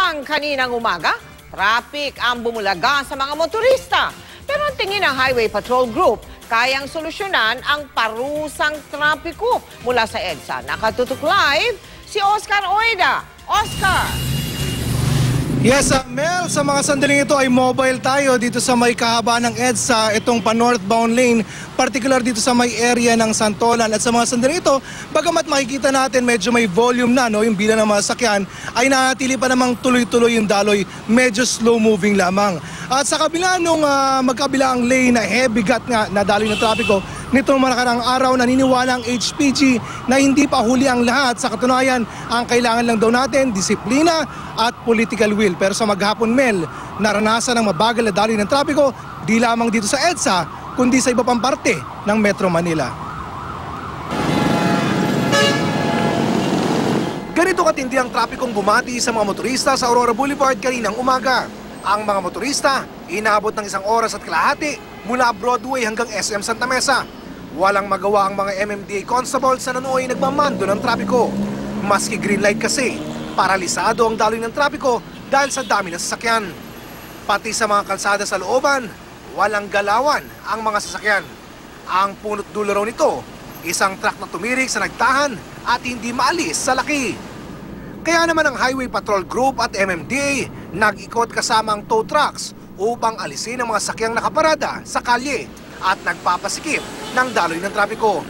Habang kaninang umaga, traffic ang bumulaga sa mga motorista. Pero ang tingin ng Highway Patrol Group, kayang solusyonan ang parusang trapiko mula sa EDSA. Nakatutok live si Oscar Oida. Oscar! Yes, Mel, sa mga sandaling ito ay mobile tayo dito sa may kahaba ng EDSA, itong pa-northbound lane, particular dito sa may area ng Santolan. At sa mga sandaling ito, bagamat makikita natin medyo may volume na, no, yung bilang ng mga sakyan, ay nanatili pa namang tuloy-tuloy yung daloy, medyo slow-moving lamang. At sa kabila nung magkabilang lane na heavy gut nga na daloy ng trapiko, nitong nakarang araw naniniwala ang HPG na hindi pa huli ang lahat. Sa katunayan, ang kailangan lang daw natin, disiplina at political will. Pero sa maghapon, Mel, naranasan ng mabagal na daloy ng trapiko, di lamang dito sa EDSA, kundi sa iba pang parte ng Metro Manila. Ganito katindi ang trapikong bumati sa mga motorista sa Aurora Boulevard kaninang umaga. Ang mga motorista, inaabot ng 1 oras at kalahati mula Broadway hanggang SM Santa Mesa. Walang magawa ang mga MMDA constables na nooy nagmamando ng trapiko. Maski green light kasi, paralisado ang daloy ng trapiko dahil sa dami ng sasakyan. Pati sa mga kalsada sa looban, walang galawan ang mga sasakyan. Ang punot dulo raw nito, isang truck na tumirik sa nagtahan at hindi maalis sa laki. Kaya naman ang Highway Patrol Group at MMDA nag-ikot kasama ang tow trucks upang alisin ang mga sakyang nakaparada sa kalye at nagpapasikip ng daloy ng trapiko.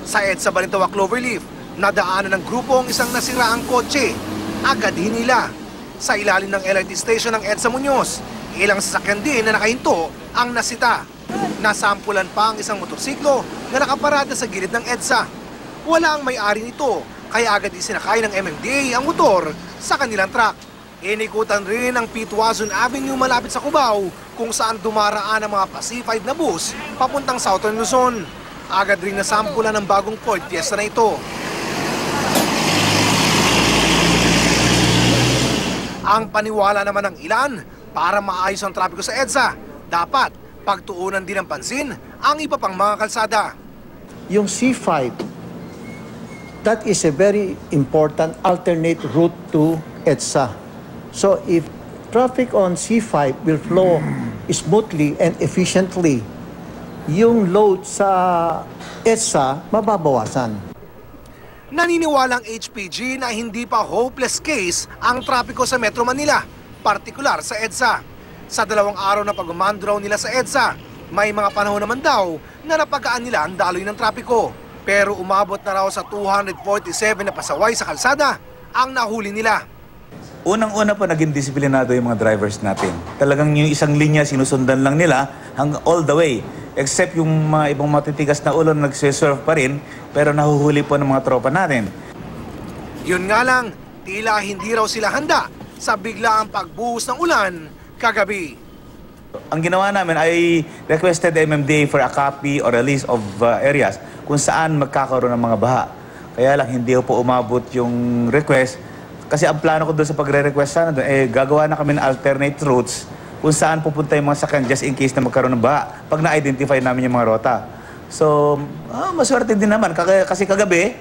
Sa EDSA Balintawak Cloverleaf, nadaanan ng grupo ang isang nasiraang kotse. Agad hinila. Sa ilalim ng LRT station ng EDSA Muñoz, ilang sasakyan din na nakahinto ang nasita. Nasampulan pa ang isang motorsiklo na nakaparada sa gilid ng EDSA. Wala ang may-ari nito, kaya agad isinakay ng MMDA ang motor sa kanilang truck. Inikutan rin ang Pitwazon Avenue malapit sa Cubao kung saan dumaraan ang mga pacified na bus papuntang Southern Luzon. Agad rin nasampulan ng bagong Ford Fiesta na ito. Ang paniwala naman ng ilan, para maayos ang trapiko sa EDSA, dapat pagtuunan din ng pansin ang iba pang mga kalsada. Yung C5, that is a very important alternate route to EDSA. So if traffic on C5 will flow smoothly and efficiently, yung load sa EDSA mababawasan. Naniniwala ang HPG na hindi pa hopeless case ang trapiko sa Metro Manila, partikular sa EDSA. Sa 2 araw na pag-umandraw nila sa EDSA, may mga panahon naman daw na napagaan nila ang daloy ng trapiko. Pero umabot na raw sa 247 na pasaway sa kalsada ang nahuli nila. Unang-una po naging disiplinado yung mga drivers natin. Talagang yung isang linya sinusundan lang nila hanggang all the way. Except yung mga ibang matitigas na ulo nagsisurf pa rin, pero nahuhuli po ng mga tropa natin. Yun nga lang, tila hindi raw sila handa sa biglaang pagbuhos ng ulan kagabi. Ang ginawa namin ay requested MMDA for a copy or a list of areas kung saan magkakaroon ng mga baha. Kaya lang hindi po umabot yung request. Kasi ang plano ko doon sa pagre-request sana doon, gagawa na kami ng alternate routes kung saan pupunta yung mga sakyan just in case na magkaroon ng baha pag na-identify namin yung mga rota. So, maswerte din naman kasi kagabi,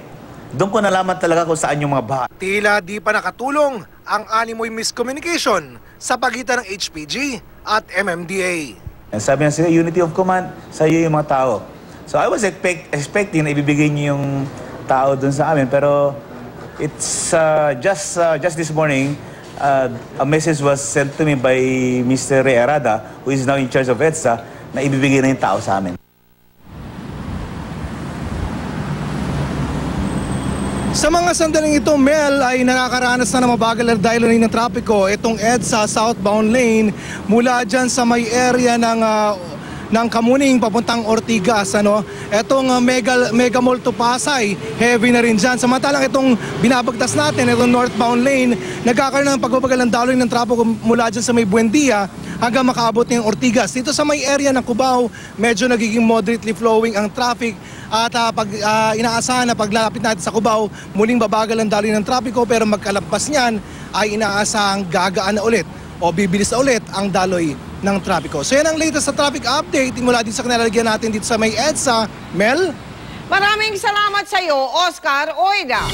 doon ko nalaman talaga kung saan yung mga baha. Tila di pa nakatulong ang animoy miscommunication sa pagitan ng HPG at MMDA. Sabi niya, unity of command, sa iyo yung mga tao. So I was expecting na ibibigay niyo yung tao doon sa amin, pero it's just this morning, a message was sent to me by Mr. Ray Arada, who is now in charge of EDSA, na ibibigay na yung tao sa amin. Sa mga sandaling ito, Mel, ay nakakaranas na mabagal na daloy ng trapiko itong EDSA southbound lane mula dyan sa may area ng Kamuning papuntang Ortigas. Itong Mega Mall to Pasay, heavy na rin dyan. Samantalang itong binabagtas natin, itong northbound lane, nagkakaroon ng pagbabagal ng daloy ng trapiko mula dyan sa may Buendia hanggang makaabot ng Ortigas. Dito sa may area ng Cubao, medyo nagiging moderately flowing ang traffic. At inaasahan na paglalapit natin sa Cubao, muling babagal ang daloy ng trapiko, pero magkalagpas niyan ay inaasahang gagaan na ulit o bibilis na ulit ang daloy ng trapiko. So yan ang latest sa traffic update mula din sa kinalalagyan natin dito sa may EDSA. Mel? Maraming salamat sa iyo, Oscar Oida.